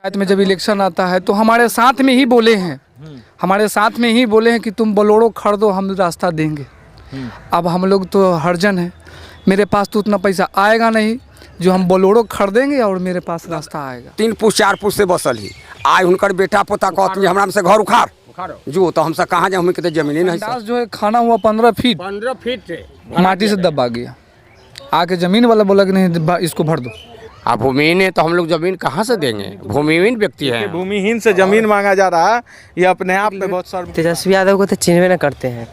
पंचायत में जब इलेक्शन आता है तो हमारे साथ में ही बोले हैं, कि तुम बोलोड़ो खड़ दो, हम रास्ता देंगे। अब हम लोग तो हरजन हैं, मेरे पास तो उतना पैसा आएगा नहीं जो हम बोलोड़ो खड़ देंगे और मेरे पास रास्ता आएगा। 3 फुट 4 फुट से बसल ही आए उनकर बेटा पोता कहते हैं हमरा से घर उखाड़ जो तो हमसे कहाँ जाए, हमें कहते जमीन नहीं अंदाज जो है खाना हुआ 15 फीट से माटी से दबा गया, आके जमीन वाला बोला कि नहीं इसको भर दो। अब भूमिहीन है तो हम लोग जमीन कहाँ से देंगे, भूमिहीन व्यक्ति है। भूमिहीन से जमीन मांगा जा रहा है, ये अपने आप में बहुत सारे तेजस्वी यादव को तो चिन्हवे न करते हैं,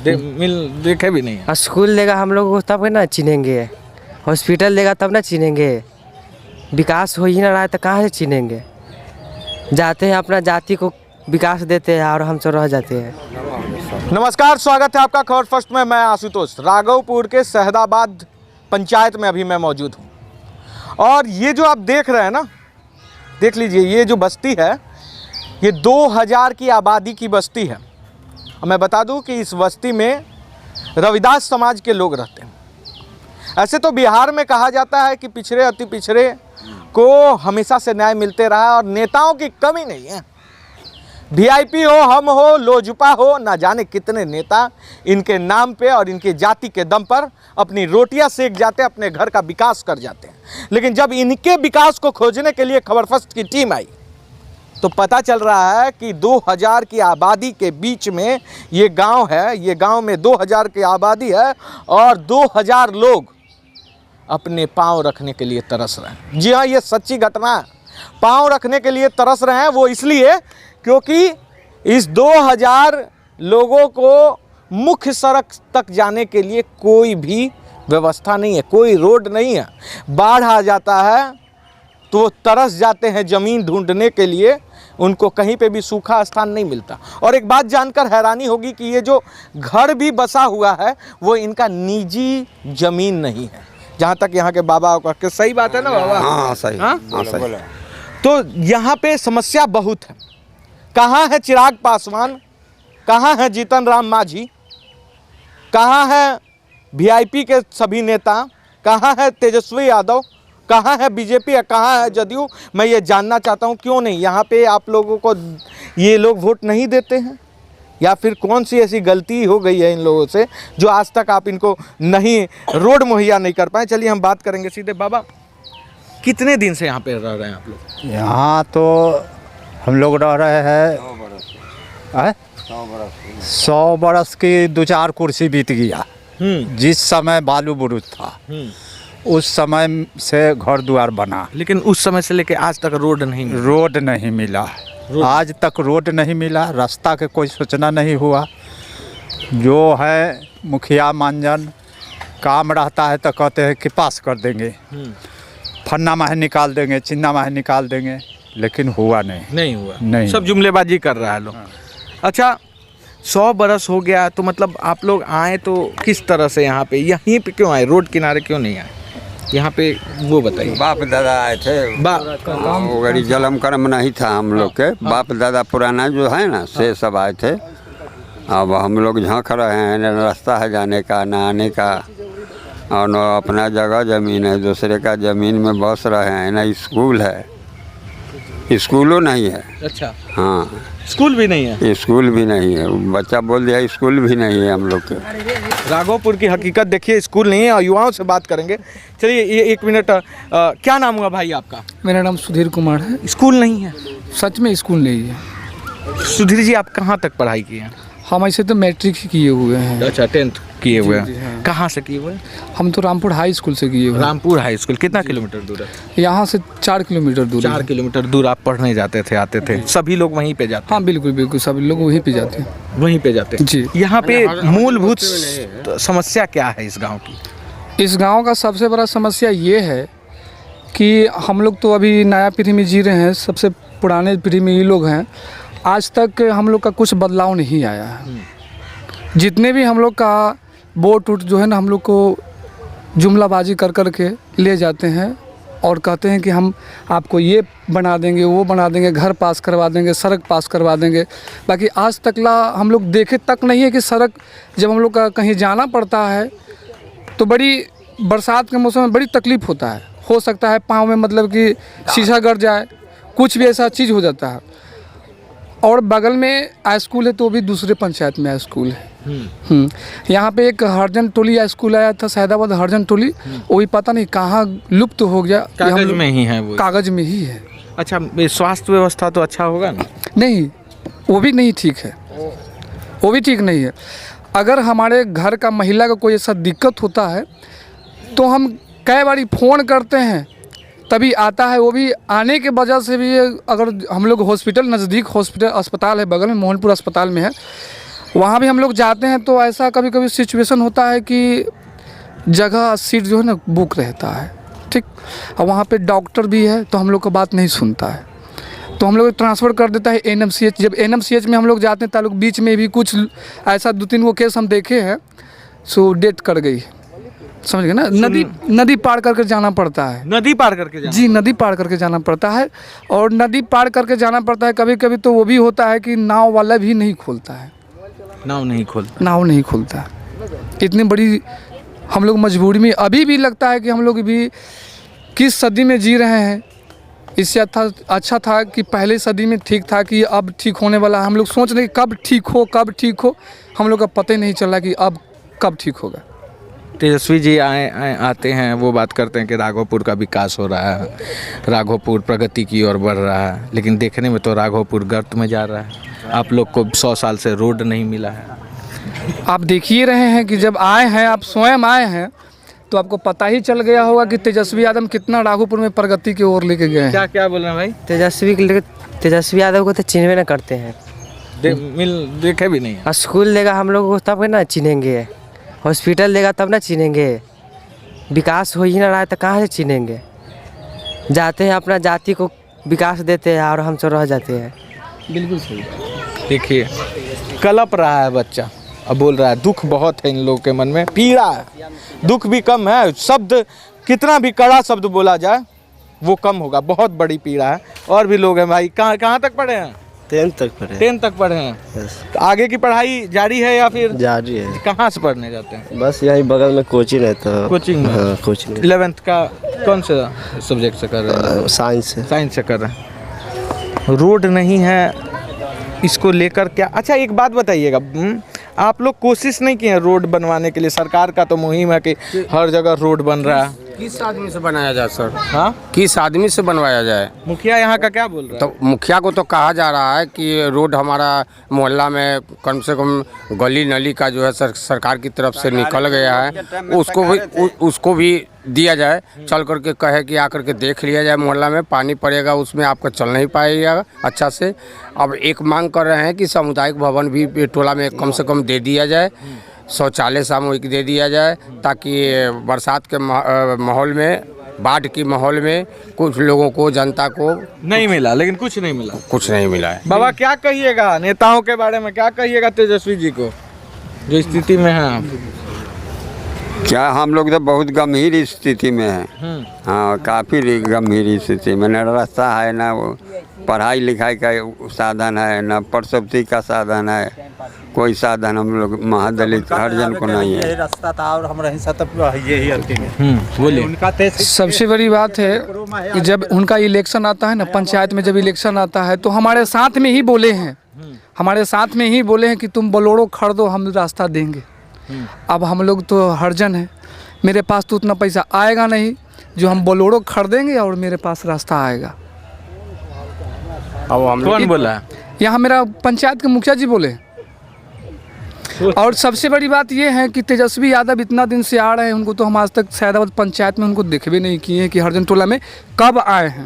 देखे भी नहीं है। स्कूल देगा हम लोग को तब ना चिन्हेंगे, हॉस्पिटल देगा तब ना चिन्हेंगे, विकास हो ही ना रहा है तो कहाँ से चिन्हेंगे। जाते हैं अपना जाति को विकास देते हैं और हम सब रह जाते हैं। नमस्कार, स्वागत है आपका खबर फर्स्ट में। मैं आशुतोष राघवपुर के शहदाबाद पंचायत में अभी मैं मौजूद हूँ और ये जो आप देख रहे हैं ना, देख लीजिए, ये जो बस्ती है ये 2000 की आबादी की बस्ती है। और मैं बता दूं कि इस बस्ती में रविदास समाज के लोग रहते हैं। ऐसे तो बिहार में कहा जाता है कि पिछड़े अति पिछड़े को हमेशा से न्याय मिलते रहा और नेताओं की कमी नहीं है। वीआईपी हो, हम हो, लोजपा हो, ना जाने कितने नेता इनके नाम पे और इनके जाति के दम पर अपनी रोटियां सेक जाते हैं, अपने घर का विकास कर जाते हैं। लेकिन जब इनके विकास को खोजने के लिए खबर फर्स्ट की टीम आई तो पता चल रहा है कि 2000 की आबादी के बीच में ये गांव है। ये गांव में 2000 की आबादी है और 2000 लोग अपने पाँव रखने के लिए तरस रहे हैं। जी हाँ, ये सच्ची घटना है। पाँव रखने के लिए तरस रहे हैं वो इसलिए क्योंकि इस 2000 लोगों को मुख्य सड़क तक जाने के लिए कोई भी व्यवस्था नहीं है, कोई रोड नहीं है। बाढ़ आ जाता है तो वो तरस जाते हैं ज़मीन ढूंढने के लिए, उनको कहीं पे भी सूखा स्थान नहीं मिलता। और एक बात जानकर हैरानी होगी कि ये जो घर भी बसा हुआ है वो इनका निजी ज़मीन नहीं है, जहाँ तक यहाँ के बाबा का सही बात है ना बाबा? हाँ सही, हाँ सही। तो यहाँ पे समस्या बहुत है। कहाँ है चिराग पासवान, कहाँ है जीतन राम मांझी, कहाँ है वीआईपी के सभी नेता, कहाँ है तेजस्वी यादव, कहाँ है बीजेपी, कहाँ है जदयू? मैं ये जानना चाहता हूँ क्यों नहीं यहाँ पे आप लोगों को ये लोग वोट नहीं देते हैं, या फिर कौन सी ऐसी गलती हो गई है इन लोगों से जो आज तक आप इनको नहीं रोड मुहैया नहीं कर पाए। चलिए हम बात करेंगे सीधे। बाबा, कितने दिन से यहाँ पे रह रहे हैं आप लोग? यहाँ तो हम लोग रह रहे हैं 100 बरस की 2-4 कुर्सी बीत गया। जिस समय बालू बुरुज था उस समय से घर द्वार बना, लेकिन उस समय से लेके आज तक रोड नहीं मिला। आज तक रोड नहीं मिला, रास्ता के कोई सूचना नहीं हुआ। जो है मुखिया मांझन काम रहता है तो कहते हैं कि पास कर देंगे, फन्ना माह निकाल देंगे, चिन्ना माह निकाल देंगे, लेकिन हुआ नहीं हुआ। सब जुमलेबाजी कर रहा है लोग। अच्छा, 100 बरस हो गया तो मतलब आप लोग आए तो किस तरह से यहाँ पे, यहीं पे क्यों आए, रोड किनारे क्यों नहीं आए यहाँ पे, वो बताइए। बाप दादा आए थे, वो गरी जलम कर्म नहीं था हम लोग के। बाप दादा पुराना जो है ना से सब आए थे। अब हम लोग झांक रहे हैं, न रास्ता है जाने का न आने का, और न अपना जगह ज़मीन है, दूसरे का ज़मीन में बस रहे हैं। ना स्कूल है, स्कूलों नहीं है। अच्छा, हाँ, स्कूल भी नहीं है। स्कूल भी नहीं है, बच्चा बोल दिया स्कूल भी नहीं है हम लोग के। राघवपुर की हकीकत देखिए, स्कूल नहीं है और युवाओं से बात करेंगे। चलिए ये 1 मिनट, क्या नाम हुआ भाई आपका? मेरा नाम सुधीर कुमार है। स्कूल नहीं है? सच में स्कूल नहीं है। सुधीर जी, आप कहाँ तक पढ़ाई किए हैं? हम ऐसे तो मैट्रिक ही किए हुए हैं। अच्छा, 10th किए हुए हैं। हाँ। कहाँ से किए हुए हैं? हम तो रामपुर हाई स्कूल से किए हुए हैं। रामपुर हाई स्कूल कितना किलोमीटर दूर है? यहाँ से 4 किलोमीटर दूर। 4 किलोमीटर दूर आप पढ़ने जाते थे, आते थे? सभी लोग वहीं पे जाते? हाँ बिल्कुल, सभी लोग वहीं पे जाते हैं। वहीं पे जाते हैं जी। यहाँ पे मूलभूत समस्या क्या है इस गांव की? इस गांव का सबसे बड़ा समस्या ये है कि हम लोग तो अभी नया पीढ़ी में जी रहे हैं, सबसे पुराने पीढ़ी में ये लोग हैं। आज तक हम लोग का कुछ बदलाव नहीं आया है। जितने भी हम लोग का वोट जो है ना, हम लोग को जुमलाबाजी कर के ले जाते हैं और कहते हैं कि हम आपको ये बना देंगे, वो बना देंगे, घर पास करवा देंगे, सड़क पास करवा देंगे। बाकी आज तक हम लोग देखे तक नहीं है कि सड़क, जब हम लोग का कहीं जाना पड़ता है तो बड़ी बरसात के मौसम में बड़ी तकलीफ़ होता है। हो सकता है पाँव में मतलब कि शीशा गड़ जाए, कुछ भी ऐसा चीज़ हो जाता है। और बगल में हाई स्कूल है तो भी दूसरे पंचायत में हाई स्कूल है। यहाँ पे एक हरजन टोली हाई स्कूल आया था, सैदाबाद हरजन टोली, वो भी पता नहीं कहाँ लुप्त हो गया। कागज में ही है वो? कागज में ही है। अच्छा, स्वास्थ्य व्यवस्था तो अच्छा होगा ना? नहीं, वो भी नहीं ठीक है, वो भी ठीक नहीं है। अगर हमारे घर का महिला का कोई ऐसा दिक्कत होता है तो हम कई बारी फ़ोन करते हैं तभी आता है। वो भी आने के वजह से भी अगर हम लोग हॉस्पिटल, नज़दीक हॉस्पिटल अस्पताल है बगल में, मोहनपुर अस्पताल में है, वहाँ भी हम लोग जाते हैं तो ऐसा कभी कभी सिचुएशन होता है कि जगह सीट जो है ना बुक रहता है, ठीक। और वहाँ पे डॉक्टर भी है तो हम लोग का बात नहीं सुनता है, तो हम लोग ट्रांसफ़र कर देता है NMCH। जब NMCH में हम लोग जाते हैं ताल्लुक बीच में भी कुछ ऐसा 2-3 वो केस हम देखे हैं, सो डेथ कर गई, समझ गए ना। नदी पार करके जाना पड़ता है। नदी पार करके जाना? जी, नदी पार करके जाना पड़ता है। और नदी पार करके जाना पड़ता है, कभी कभी तो वो भी होता है कि नाव वाला भी नहीं खोलता है, नाव नहीं खोलता। इतनी बड़ी हम लोग मजबूरी में अभी भी लगता है कि हम लोग भी किस सदी में जी रहे हैं। इससे अच्छा था कि पहले सदी में ठीक था कि अब ठीक होने वाला है। हम लोग सोच रहे कब ठीक हो, हम लोग का पता ही नहीं चला कि अब कब ठीक होगा। तेजस्वी जी आते हैं, वो बात करते हैं कि राघोपुर का विकास हो रहा है, राघोपुर प्रगति की ओर बढ़ रहा है, लेकिन देखने में तो राघोपुर गर्त में जा रहा है। आप लोग को 100 साल से रोड नहीं मिला है। आप देख ही रहे हैं कि जब आए हैं, आप स्वयं आए हैं, तो आपको पता ही चल गया होगा कि तेजस्वी यादव कितना राघोपुर में प्रगति की ओर लेके गए हैं। क्या बोल रहे हैं भाई? तेजस्वी यादव को तो चिन्हवे न करते हैं, देखे भी नहीं। स्कूल देगा हम लोग को तब ना चिन्हेंगे, हॉस्पिटल देगा तब ना चिन्हेंगे। विकास हो ही ना रहा है तो कहाँ से चिन्हेंगे? जाते हैं अपना जाति को विकास देते हैं और हम सब रह जाते हैं। बिल्कुल सही। देखिए, कलप रहा है बच्चा, अब बोल रहा है दुख बहुत है इन लोगों के मन में, पीड़ा है, दुख भी कम है। शब्द कितना भी कड़ा शब्द बोला जाए वो कम होगा, बहुत बड़ी पीड़ा है। और भी लोग हैं भाई। कहाँ तक पढ़े हैं? 10th तक पढ़े हैं। तो आगे की पढ़ाई जारी है या फिर? जारी है। कहाँ से पढ़ने जाते हैं? बस यहीं बगल में कोचिंग है तो कोचिंग में। हाँ, कोचिंग 11th का कौन सा सब्जेक्ट से कर रहे हैं? साइंस से कर रहे हैं। रोड नहीं है, इसको लेकर क्या? अच्छा, एक बात बताइएगा, आप लोग कोशिश नहीं किए रोड बनवाने के लिए? सरकार का तो मुहिम है कि हर जगह रोड बन रहा है। किस आदमी से बनाया जाए सर? हाँ, किस आदमी से बनवाया जाए? मुखिया यहाँ का क्या बोल रहा है? तो मुखिया को तो कहा जा रहा है कि रोड हमारा मोहल्ला में कम से कम गली नली का जो है सरकार की तरफ से निकल गया है, उसको भी दिया जाए। चल करके कहे कि आकर के देख लिया जाए, मोहल्ला में पानी पड़ेगा उसमें आपका चल नहीं पाएगा अच्छा से। अब एक मांग कर रहे हैं कि सामुदायिक भवन भी टोला में कम से कम दे दिया जाए, शौचालय सामूहिक दे दिया जाए, ताकि बरसात के माहौल में, बाढ़ की माहौल में कुछ लोगों को, जनता को नहीं मिला। लेकिन कुछ नहीं मिला है। बाबा क्या कहिएगा नेताओं के बारे में, क्या कहिएगा तेजस्वी जी को जो स्थिति में है? क्या हम लोग तो बहुत गंभीर स्थिति में हैं। हाँ, काफ़ी गंभीर स्थिति में। न रास्ता है, ना पढ़ाई लिखाई का साधन है, ना प्रसवती का साधन है, कोई साधन हम लोग महादलित हरिजन को नहीं है। रास्ता था और हम रही यही अंतिम। सबसे बड़ी बात है कि जब उनका इलेक्शन आता है ना, पंचायत में जब इलेक्शन आता है तो हमारे साथ में ही बोले हैं कि तुम बोलोरो खरीदो, हम रास्ता देंगे। अब हम लोग तो हरजन हैं, मेरे पास तो उतना पैसा आएगा नहीं जो हम बोलोरो खरीदेंगे और मेरे पास रास्ता आएगा। अब हम कौन बोला? यहाँ मेरा पंचायत के मुखिया जी बोले। और सबसे बड़ी बात ये है कि तेजस्वी यादव इतना दिन से आ रहे हैं, उनको तो हम आज तक सैदाबाद पंचायत में उनको देखे भी नहीं किए हैं कि हरजन टोला में कब आए हैं।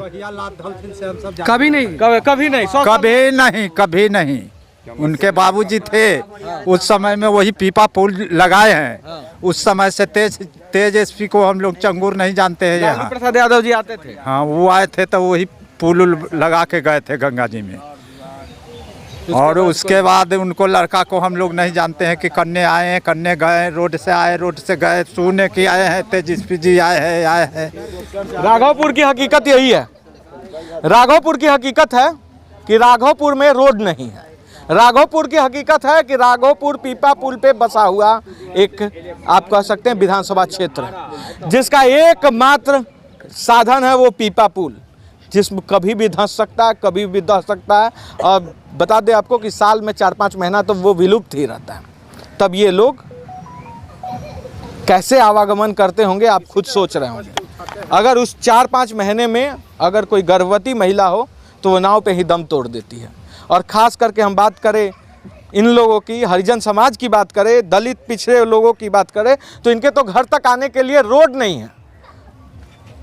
कभी नहीं। उनके बाबूजी थे उस समय में, वही पीपा पुल लगाए हैं। उस समय से तेजस्वी को हम लोग चंगुर नहीं जानते हैं। यहाँ प्रसाद यादव जी आते थे। हाँ, वो आए थे तो वही पुल लगा के गए थे गंगा जी में। और उसके बाद उनको लड़का को हम लोग नहीं जानते हैं कि कन्ने आए हैं, कन्ने गए, रोड से गए, सुने कि आए हैं तेजस्वी जी आए हैं। राघोपुर की हकीकत यही है। राघोपुर की हकीकत है कि राघोपुर में रोड नहीं है। राघोपुर की हकीकत है कि राघोपुर पीपा पुल पे बसा हुआ एक, आप कह सकते हैं, विधानसभा क्षेत्र है, जिसका एकमात्र साधन है वो पीपा पुल। जिसम कभी भी धंस सकता है, कभी भी दह सकता है। और बता दें आपको कि साल में 4-5 महीना तो वो विलुप्त ही रहता है। तब ये लोग कैसे आवागमन करते होंगे आप खुद सोच रहे होंगे। अगर उस 4-5 महीने में अगर कोई गर्भवती महिला हो तो वो नाव पे ही दम तोड़ देती है। और ख़ास करके हम बात करें इन लोगों की, हरिजन समाज की बात करें, दलित पिछड़े लोगों की बात करें, तो इनके तो घर तक आने के लिए रोड नहीं है।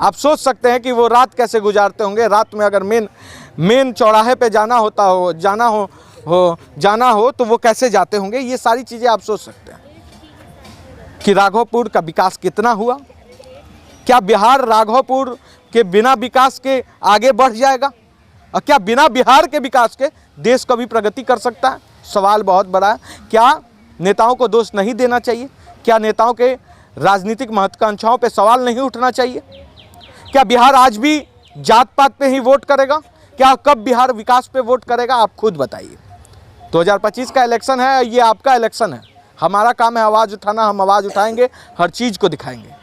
आप सोच सकते हैं कि वो रात कैसे गुजारते होंगे। रात में अगर मेन चौराहे पे जाना हो तो वो कैसे जाते होंगे। ये सारी चीज़ें आप सोच सकते हैं कि राघोपुर का विकास कितना हुआ। क्या बिहार राघोपुर के बिना विकास के आगे बढ़ जाएगा? और क्या बिना बिहार के विकास के देश कभी प्रगति कर सकता है? सवाल बहुत बड़ा है। क्या नेताओं को दोष नहीं देना चाहिए? क्या नेताओं के राजनीतिक महत्वाकांक्षाओं पे सवाल नहीं उठना चाहिए? क्या बिहार आज भी जात पात पे ही वोट करेगा? क्या कब बिहार विकास पे वोट करेगा? आप खुद बताइए। 2025 का इलेक्शन है, ये आपका इलेक्शन है। हमारा काम है आवाज़ उठाना, हम आवाज़ उठाएंगे, हर चीज़ को दिखाएंगे।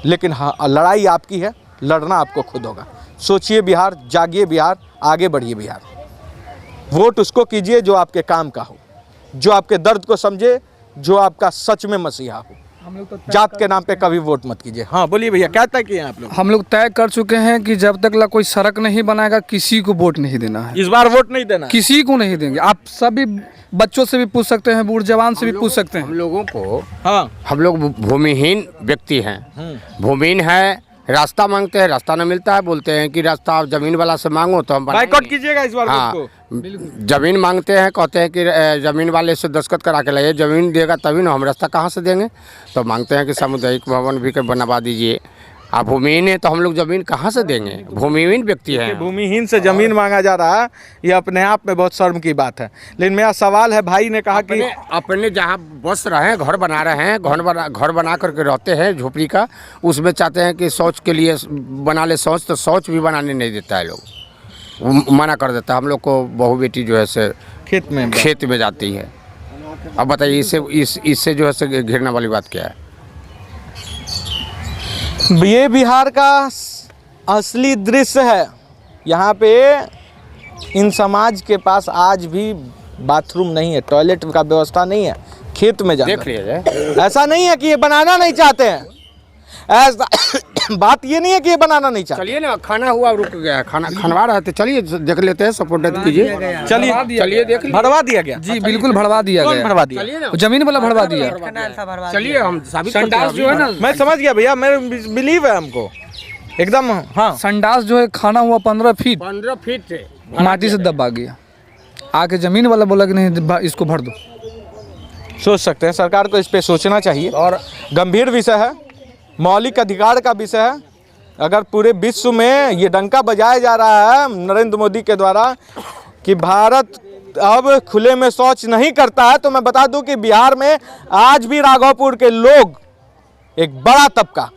लेकिन हाँ, लड़ाई आपकी है, लड़ना आपको खुद होगा। सोचिए बिहार, जागिए बिहार, आगे बढ़िए बिहार। वोट उसको कीजिए जो आपके काम का हो, जो आपके दर्द को समझे, जो आपका सच में मसीहा हो। जात के नाम पे कभी वोट मत कीजिए। हाँ बोलिए भैया, क्या तय किए हैं आप लोग? हम लोग तय कर चुके हैं कि जब तक कोई सड़क नहीं बनाएगा किसी को वोट नहीं देना है। इस बार वोट नहीं देना है? किसी को नहीं देंगे। आप सभी बच्चों से भी पूछ सकते हैं, बूढ़ जवान से भी पूछ सकते हम हैं। लोगों को, हाँ, हम लोग भूमिहीन व्यक्ति हैं। भूमिहीन है, रास्ता मांगते हैं, रास्ता न मिलता है, बोलते हैं कि रास्ता आप जमीन वाला से मांगो तो हम बाइकआउट बनाएंगे। कीजिएगा इस बार हाँ, वोट को। जमीन मांगते हैं, कहते हैं कि जमीन वाले से दस्तखत करा के लाइए, जमीन देगा तभी ना, हम रास्ता कहाँ से देंगे? तो मांगते हैं कि सामुदायिक भवन भी बनवा दीजिए। आप भूमिहीन है तो हम लोग जमीन कहाँ से देंगे? भूमिहीन व्यक्ति हैं। भूमिहीन से जमीन मांगा जा रहा है, ये अपने आप में बहुत शर्म की बात है। लेकिन मेरा सवाल है, भाई ने कहा कि अपने जहाँ बस रहे हैं, घर बना रहे हैं, घर बना करके रहते हैं झोपड़ी का, उसमें चाहते हैं कि शौच के लिए बना ले शौच, तो शौच भी बनाने नहीं देता है लोग, वो मना कर देता है। हम लोग को बहू बेटी जो है से खेत में जाती है। अब बताइए इससे जो है से घिरने वाली बात क्या है? ये बिहार का असली दृश्य है। यहाँ पे इन समाज के पास आज भी बाथरूम नहीं है, टॉयलेट का व्यवस्था नहीं है। खेत में जाकर देख लिया जाए। ऐसा नहीं है कि ये बनाना नहीं चाहते हैं, ऐसा बात ये नहीं है कि ये बनाना नहीं चाहते। चलिए ना, खाना हुआ रुक गया, खाना खनवा रहे थे, चलिए देख लेते हैं, सपोर्ट कीजिए। चलिए देख, भरवा दिया गया जी बिल्कुल भरवा दिया कौन गया। भरवा दिया? चलिए ना, जमीन वाला भरवा दिया। चलिए हम साबित करते संडास जो है ना, मैं समझ गया भैया, मैं बिलीव है हमको एकदम। हाँ, संडास जो है खाना हुआ 15 फीट 15 फीट थे, माटी से दबा गया। आके जमीन वाला बोला कि नहीं इसको भर दो। सोच सकते हैं, सरकार को इस पे सोचना चाहिए। और गंभीर विषय है, मौलिक अधिकार का विषय है। अगर पूरे विश्व में ये डंका बजाया जा रहा है नरेंद्र मोदी के द्वारा कि भारत अब खुले में शौच नहीं करता है, तो मैं बता दूं कि बिहार में आज भी राघोपुर के लोग, एक बड़ा तबका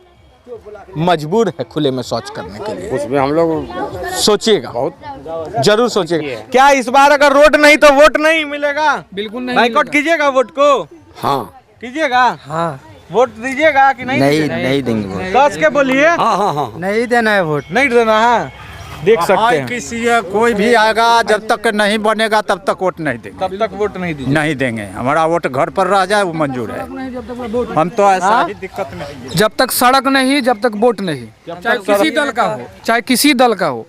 मजबूर है खुले में शौच करने के लिए। उसमें हम लोग सोचिएगा, बहुत जरूर सोचिएगा। क्या इस बार अगर रोड नहीं तो वोट नहीं मिलेगा? बिल्कुल नहीं। बाइकआउट कीजिएगा वोट को? हाँ कीजिएगा? हाँ, वोट दीजिएगा कि नहीं? नहीं देंगे। कस के बोलिए। नहीं देना है वोट। नहीं देना है, देख सकते हैं। किसी कोई भी आएगा, जब तक नहीं बनेगा तब तक वोट नहीं देंगे। तब तक वोट नहीं दीजिए। नहीं देंगे, हमारा वोट घर पर रह जाए वो मंजूर है। हम तो ऐसा ही दिक्कत में है। जब तक सड़क नहीं, जब तक वोट नहीं, चाहे किसी दल का हो, चाहे किसी दल का हो।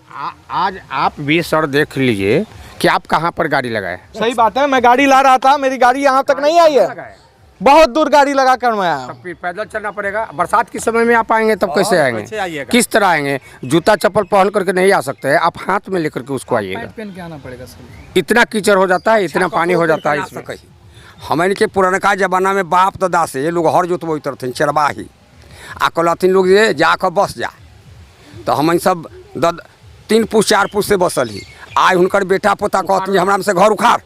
आज आप भी सर देख लीजिए कि आप कहाँ पर गाड़ी लगाए। सही बात है, मैं गाड़ी ला रहा था, मेरी गाड़ी यहाँ तक नहीं आई है, बहुत दूर गाड़ी लगा कर मैं आया। फिर पैदल चलना पड़ेगा। बरसात के समय में आप आएंगे तब कैसे कैसे आएंगे? आइएगा? किस तरह आएंगे? जूता चप्पल पहन करके नहीं आ सकते हैं, आप हाथ में लेकर के उसको आइएगा। पहन के आना पड़ेगा सर। इतना कीचड़ हो जाता है, इतना पानी हो जाता है इसमें। हमन के पुरनका जमाना में बाप दादा से लोग हर जोतबो थे चरवाही आ कहलथिन लोग जे जाकर बस जा, तो हमन सब 3 पुष 4 पुष से बसल ही। आज हुनकर बेटा पोता कहथिन हमरा से घर उखाड़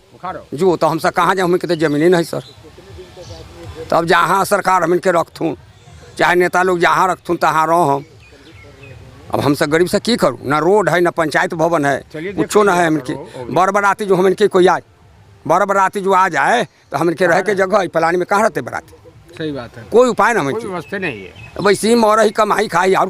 जो, तो हमसे कहाँ जाए? हमें कहते जमीन नहीं सर। तब जहाँ सरकार हमन के रखथून, चाहे नेता लोग जहाँ रखथून तहाँ रहो हम। अब हमसे गरीब से की करूँ? ना रोड है, ना पंचायत भवन है, कुछो ना है। हमन के बड़ बराती जो हमन के कोई आए, बड़ बराती जो आ जाए तो हमन के रह के जगह फलानी में कहाँ रहते बराती? सही बात है, कोई उपाय ना हमन के। व्यवस्था नहीं है। वैसे ही मौर ही कमाई खाई और